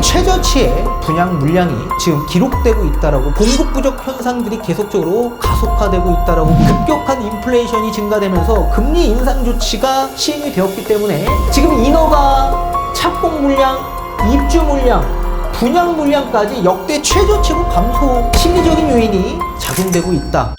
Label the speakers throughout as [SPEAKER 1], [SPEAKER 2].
[SPEAKER 1] 역대 최저치의 분양 물량이 지금 기록되고 있다라고, 공급 부족 현상들이 계속적으로 가속화되고 있다라고, 급격한 인플레이션이 증가되면서 금리 인상 조치가 시행이 되었기 때문에 지금 인허가, 착공 물량, 입주 물량, 분양 물량까지 역대 최저치로 감소, 심리적인 요인이 작용되고 있다.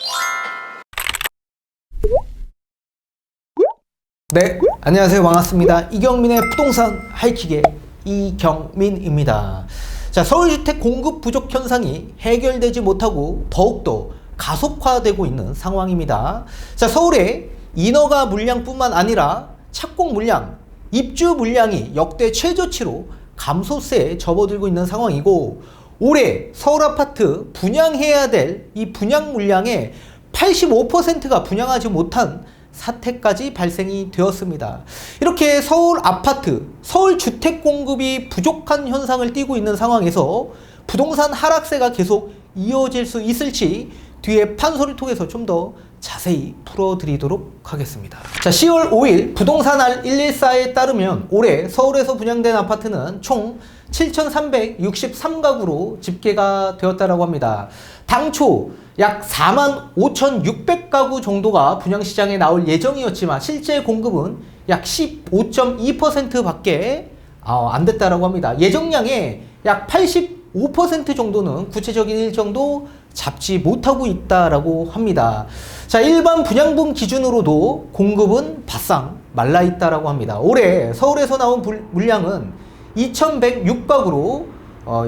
[SPEAKER 1] 네, 안녕하세요. 반갑습니다. 이경민의 부동산 하이킥의 이경민입니다. 자, 서울주택 공급 부족 현상이 해결되지 못하고 더욱더 가속화되고 있는 상황입니다. 자, 서울의 인허가 물량뿐만 아니라 착공 물량, 입주 물량이 역대 최저치로 감소세에 접어들고 있는 상황이고, 올해 서울 아파트 분양해야 될 이 분양 물량의 85%가 분양하지 못한 사태까지 발생이 되었습니다. 이렇게 서울 아파트, 서울 주택 공급이 부족한 현상을 띠고 있는 상황에서 부동산 하락세가 계속 이어질 수 있을지 뒤에 판소를 통해서 좀 더 자세히 풀어드리도록 하겠습니다. 자, 10월 5일 부동산알 114에 따르면 올해 서울에서 분양된 아파트는 총 7,363가구로 집계가 되었다고 합니다. 당초 약 45,600가구 정도가 분양시장에 나올 예정이었지만 실제 공급은 약 15.2% 밖에 안 됐다고 합니다. 예정량의 약 85% 정도는 구체적인 일정도 잡지 못하고 있다라고 합니다. 자, 일반 분양분 기준으로도 공급은 바싹 말라 있다라고 합니다. 올해 서울에서 나온 물량은 2,106가구로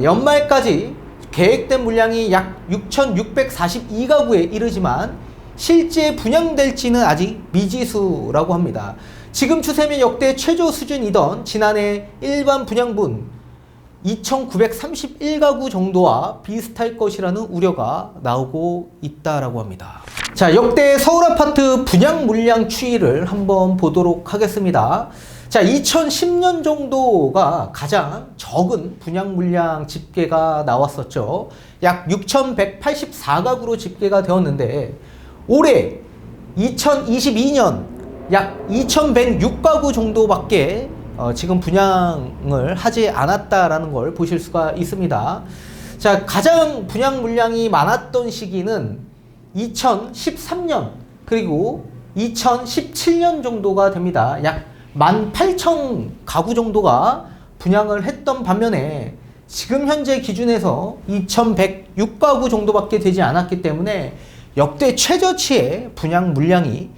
[SPEAKER 1] 연말까지 계획된 물량이 약 6,642가구에 이르지만 실제 분양될지는 아직 미지수라고 합니다. 지금 추세면 역대 최저 수준이던 지난해 일반 분양분 2,931가구 정도와 비슷할 것이라는 우려가 나오고 있다라고 합니다. 자, 역대 서울 아파트 분양 물량 추이를 한번 보도록 하겠습니다. 자, 2010년 정도가 가장 적은 분양 물량 집계가 나왔었죠. 약 6,184가구로 집계가 되었는데, 올해 2022년 약 2,106가구 정도밖에 지금 분양을 하지 않았다라는 걸 보실 수가 있습니다. 자, 가장 분양 물량이 많았던 시기는 2013년 그리고 2017년 정도가 됩니다. 약 18,000가구 정도가 분양을 했던 반면에 지금 현재 기준에서 2,106가구 정도밖에 되지 않았기 때문에 역대 최저치의 분양 물량이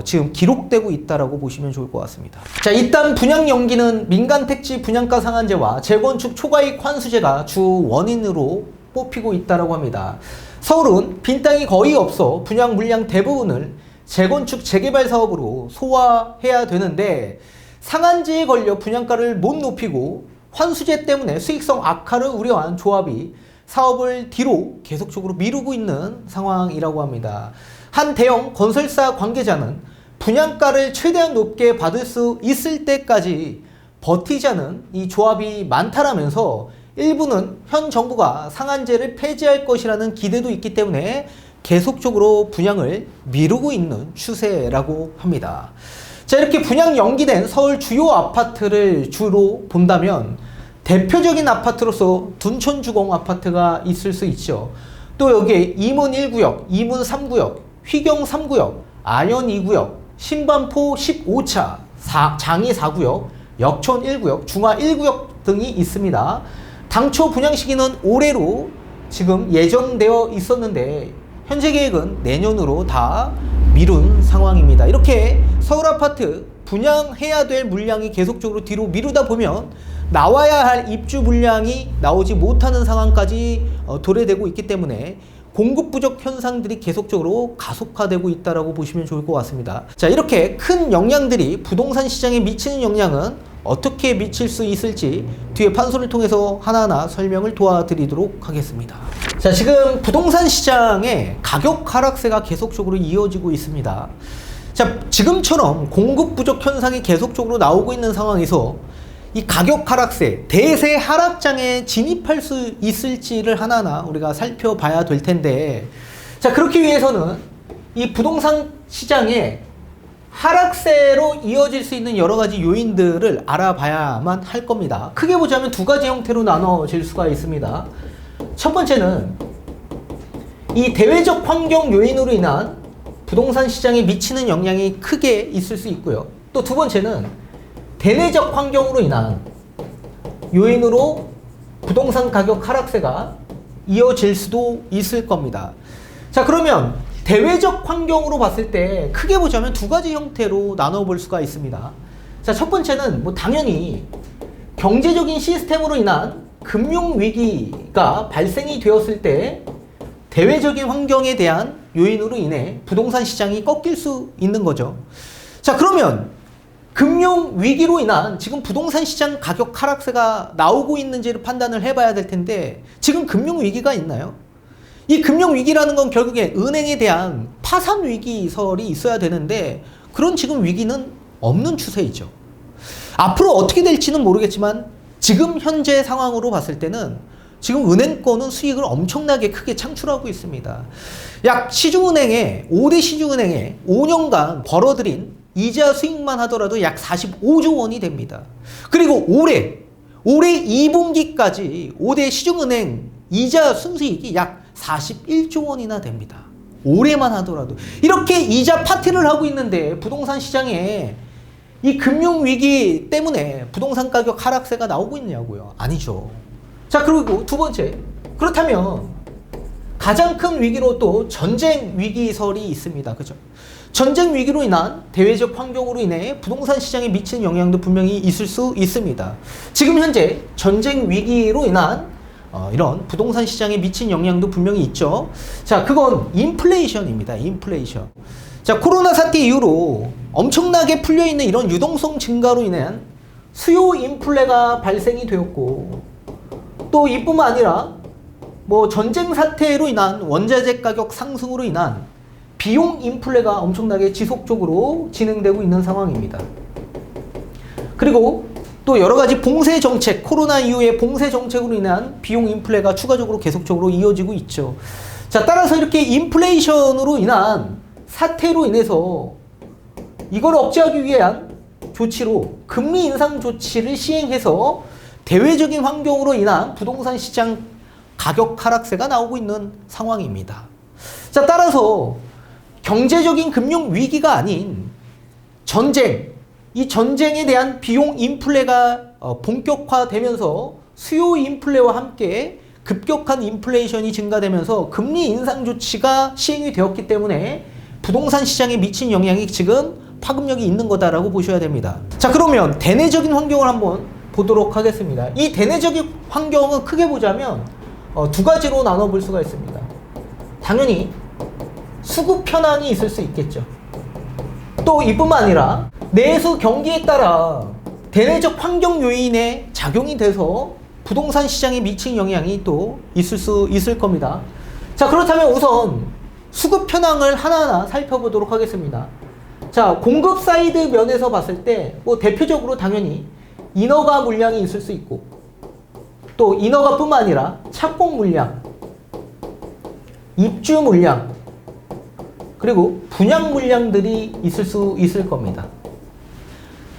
[SPEAKER 1] 지금 기록되고 있다라고 보시면 좋을 것 같습니다. 자, 일단 분양 연기는 민간 택지 분양가 상한제와 재건축 초과이익 환수제가 주 원인으로 뽑히고 있다라고 합니다. 서울은 빈 땅이 거의 없어 분양 물량 대부분을 재건축 재개발 사업으로 소화해야 되는데, 상한제에 걸려 분양가를 못 높이고 환수제 때문에 수익성 악화를 우려한 조합이 사업을 뒤로 계속적으로 미루고 있는 상황이라고 합니다. 한 대형 건설사 관계자는 분양가를 최대한 높게 받을 수 있을 때까지 버티자는 이 조합이 많다라면서 일부는 현 정부가 상한제를 폐지할 것이라는 기대도 있기 때문에 계속적으로 분양을 미루고 있는 추세라고 합니다. 자, 이렇게 분양 연기된 서울 주요 아파트를 주로 본다면 대표적인 아파트로서 둔촌주공 아파트가 있을 수 있죠. 또 여기에 이문 1구역, 이문 3구역, 휘경 3구역, 아현 2구역, 신반포 15차, 장이 4구역, 역촌 1구역, 중화 1구역 등이 있습니다. 당초 분양 시기는 올해로 지금 예정되어 있었는데 현재 계획은 내년으로 다 미룬 상황입니다. 이렇게 서울 아파트 분양해야 될 물량이 계속적으로 뒤로 미루다 보면 나와야 할 입주 물량이 나오지 못하는 상황까지 도래되고 있기 때문에 공급 부족 현상들이 계속적으로 가속화되고 있다고 보시면 좋을 것 같습니다. 자, 이렇게 큰 영향들이 부동산 시장에 미치는 영향은 어떻게 미칠 수 있을지 뒤에 판소를 통해서 하나하나 설명을 도와드리도록 하겠습니다. 자, 지금 부동산 시장의 가격 하락세가 계속적으로 이어지고 있습니다. 자, 지금처럼 공급 부족 현상이 계속적으로 나오고 있는 상황에서 이 가격 하락세, 대세 하락장에 진입할 수 있을지를 하나하나 우리가 살펴봐야 될 텐데, 자, 그렇기 위해서는 이 부동산 시장의 하락세로 이어질 수 있는 여러 가지 요인들을 알아봐야만 할 겁니다. 크게 보자면 두 가지 형태로 나눠질 수가 있습니다. 첫 번째는 이 대외적 환경 요인으로 인한 부동산 시장에 미치는 영향이 크게 있을 수 있고요. 또 두 번째는 대내적 환경으로 인한 요인으로 부동산 가격 하락세가 이어질 수도 있을 겁니다. 자, 그러면 대외적 환경으로 봤을 때 크게 보자면 두 가지 형태로 나눠볼 수가 있습니다. 자, 첫 번째는 뭐 당연히 경제적인 시스템으로 인한 금융위기가 발생이 되었을 때 대외적인 환경에 대한 요인으로 인해 부동산 시장이 꺾일 수 있는 거죠. 자, 그러면 금융위기로 인한 지금 부동산 시장 가격 하락세가 나오고 있는지를 판단을 해봐야 될 텐데 지금 금융위기가 있나요? 이 금융위기라는 건 결국에 은행에 대한 파산위기설이 있어야 되는데 그런 지금 위기는 없는 추세이죠. 앞으로 어떻게 될지는 모르겠지만 지금 현재 상황으로 봤을 때는 지금 은행권은 수익을 엄청나게 크게 창출하고 있습니다. 약 시중은행에 5대 시중은행에 5년간 벌어들인 이자 수익만 하더라도 약 45조 원이 됩니다. 그리고 올해 2분기까지 5대 시중은행 이자 순수익이 약 41조 원이나 됩니다. 올해만 하더라도 이렇게 이자 파티를 하고 있는데 부동산 시장에 이 금융위기 때문에 부동산 가격 하락세가 나오고 있냐고요? 아니죠. 자, 그리고 두 번째, 그렇다면 가장 큰 위기로 또 전쟁 위기설이 있습니다. 그죠? 전쟁 위기로 인한 대외적 환경으로 인해 부동산 시장에 미치는 영향도 분명히 있을 수 있습니다. 지금 현재 전쟁 위기로 인한 이런 부동산 시장에 미친 영향도 분명히 있죠. 자, 그건 인플레이션입니다. 인플레이션. 자, 코로나 사태 이후로 엄청나게 풀려있는 이런 유동성 증가로 인한 수요 인플레가 발생이 되었고 또 이뿐만 아니라 뭐 전쟁 사태로 인한 원자재 가격 상승으로 인한 비용 인플레가 엄청나게 지속적으로 진행되고 있는 상황입니다. 그리고 또 여러 가지 봉쇄 정책, 코로나 이후의 봉쇄 정책으로 인한 비용 인플레가 추가적으로 계속적으로 이어지고 있죠. 자, 따라서 이렇게 인플레이션으로 인한 사태로 인해서 이걸 억제하기 위한 조치로 금리 인상 조치를 시행해서 대외적인 환경으로 인한 부동산 시장 가격 하락세가 나오고 있는 상황입니다. 자, 따라서 경제적인 금융 위기가 아닌 전쟁, 이 전쟁에 대한 비용 인플레가 본격화되면서 수요 인플레와 함께 급격한 인플레이션이 증가되면서 금리 인상 조치가 시행이 되었기 때문에 부동산 시장에 미친 영향이 지금 파급력이 있는 거다라고 보셔야 됩니다. 자, 그러면 대내적인 환경을 한번 보도록 하겠습니다. 이 대내적인 환경은 크게 보자면 두 가지로 나눠볼 수가 있습니다. 당연히 수급 현황이 있을 수 있겠죠. 또 이뿐만 아니라 내수 경기에 따라 대내적 환경 요인에 작용이 돼서 부동산 시장에 미친 영향이 또 있을 겁니다. 자, 그렇다면 우선 수급 현황을 하나하나 살펴보도록 하겠습니다. 자, 공급 사이드 면에서 봤을 때 뭐 대표적으로 당연히 인허가 물량이 있을 수 있고 또 인허가뿐만 아니라 착공 물량, 입주 물량, 그리고 분양 물량들이 있을 겁니다.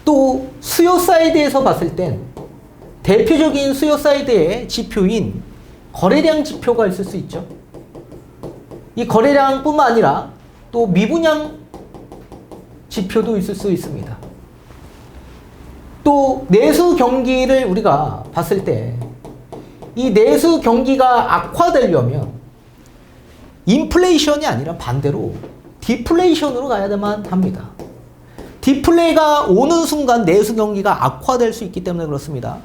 [SPEAKER 1] 또 수요 사이드에서 봤을 땐 대표적인 수요 사이드의 지표인 거래량 지표가 있을 수 있죠. 이 거래량뿐만 아니라 또 미분양 지표도 있을 수 있습니다. 또 내수 경기를 우리가 봤을 때 이 내수 경기가 악화되려면 인플레이션이 아니라 반대로 디플레이션으로 가야만 합니다. 디플레이가 오는 순간 내수 경기가 악화될 수 있기 때문에 그렇습니다.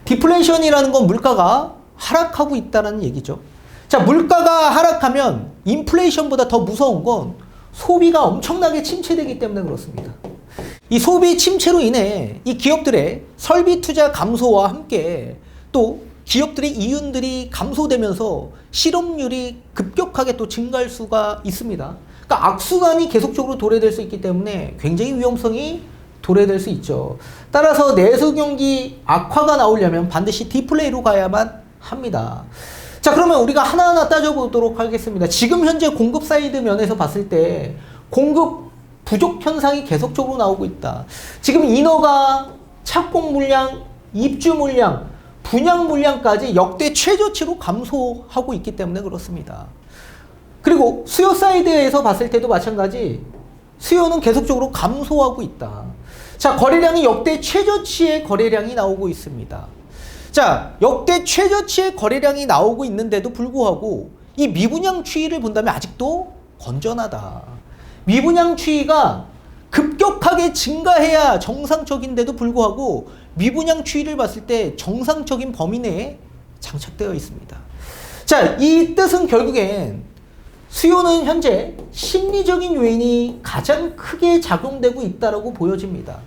[SPEAKER 1] 디플레이션이라는 건 물가가 하락하고 있다는 얘기죠. 자, 물가가 하락하면 인플레이션보다 더 무서운 건 소비가 엄청나게 침체되기 때문에 그렇습니다. 이 소비 침체로 인해 이 기업들의 설비 투자 감소와 함께 또 기업들의 이윤들이 감소되면서 실업률이 급격하게 또 증가할 수가 있습니다. 그러니까 악순환이 계속적으로 도래될 수 있기 때문에 굉장히 위험성이 도래될 수 있죠. 따라서 내수 경기 악화가 나오려면 반드시 디플레이로 가야만 합니다. 자, 그러면 우리가 하나하나 따져보도록 하겠습니다. 지금 현재 공급 사이드 면에서 봤을 때 공급 부족 현상이 계속적으로 나오고 있다. 지금 인허가, 착공 물량, 입주 물량, 분양 물량까지 역대 최저치로 감소하고 있기 때문에 그렇습니다. 그리고 수요 사이드에서 봤을 때도 마찬가지, 수요는 계속적으로 감소하고 있다. 자, 거래량이 역대 최저치의 거래량이 나오고 있습니다. 자, 역대 최저치의 거래량이 나오고 있는데도 불구하고 이 미분양 추이를 본다면 아직도 건전하다. 미분양 추이가 급격하게 증가해야 정상적인데도 불구하고 미분양 추이를 봤을 때 정상적인 범위 내에 장착되어 있습니다. 자, 이 뜻은 결국엔 수요는 현재 심리적인 요인이 가장 크게 작용되고 있다고 보여집니다.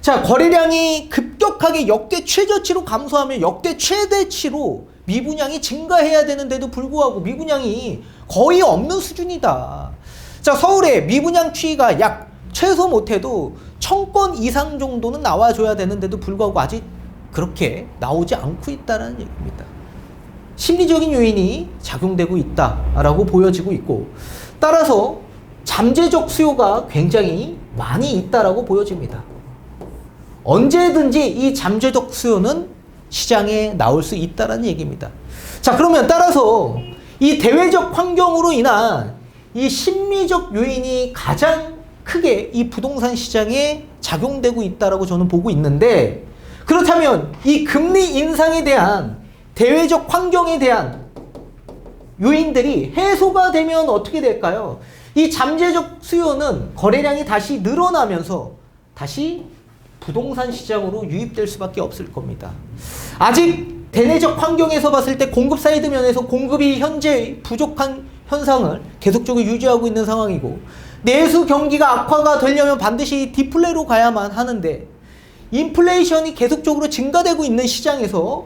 [SPEAKER 1] 자, 거래량이 급격하게 역대 최저치로 감소하면 역대 최대치로 미분양이 증가해야 되는데도 불구하고 미분양이 거의 없는 수준이다. 자, 서울의 미분양 추이가 약 최소 못해도 1000건 이상 정도는 나와줘야 되는데도 불구하고 아직 그렇게 나오지 않고 있다는 얘기입니다. 심리적인 요인이 작용되고 있다라고 보여지고 있고, 따라서 잠재적 수요가 굉장히 많이 있다라고 보여집니다. 언제든지 이 잠재적 수요는 시장에 나올 수 있다는 얘기입니다. 자, 그러면 따라서 이 대외적 환경으로 인한 이 심리적 요인이 가장 크게 이 부동산 시장에 작용되고 있다라고 저는 보고 있는데, 그렇다면 이 금리 인상에 대한 대외적 환경에 대한 요인들이 해소가 되면 어떻게 될까요? 이 잠재적 수요는 거래량이 다시 늘어나면서 다시 부동산 시장으로 유입될 수밖에 없을 겁니다. 아직 대내적 환경에서 봤을 때 공급 사이드 면에서 공급이 현재 부족한 현상을 계속적으로 유지하고 있는 상황이고, 내수 경기가 악화가 되려면 반드시 디플레로 가야만 하는데, 인플레이션이 계속적으로 증가되고 있는 시장에서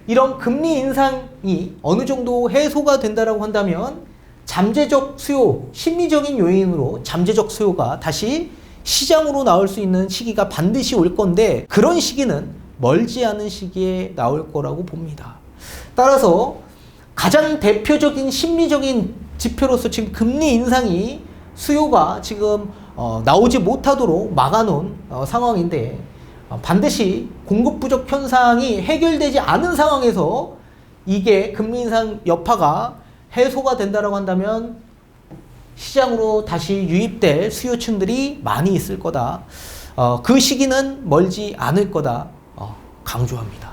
[SPEAKER 1] 이런 금리 인상이 어느 정도 해소가 된다라고 한다면 잠재적 수요, 심리적인 요인으로 잠재적 수요가 다시 시장으로 나올 수 있는 시기가 반드시 올 건데, 그런 시기는 멀지 않은 시기에 나올 거라고 봅니다. 따라서 가장 대표적인 심리적인 지표로서 지금 금리 인상이 수요가 지금 나오지 못하도록 막아놓은 상황인데, 반드시 공급 부족 현상이 해결되지 않은 상황에서 이게 금리 인상 여파가 해소가 된다라고 한다면 시장으로 다시 유입될 수요층들이 많이 있을 거다. 그 시기는 멀지 않을 거다. 강조합니다.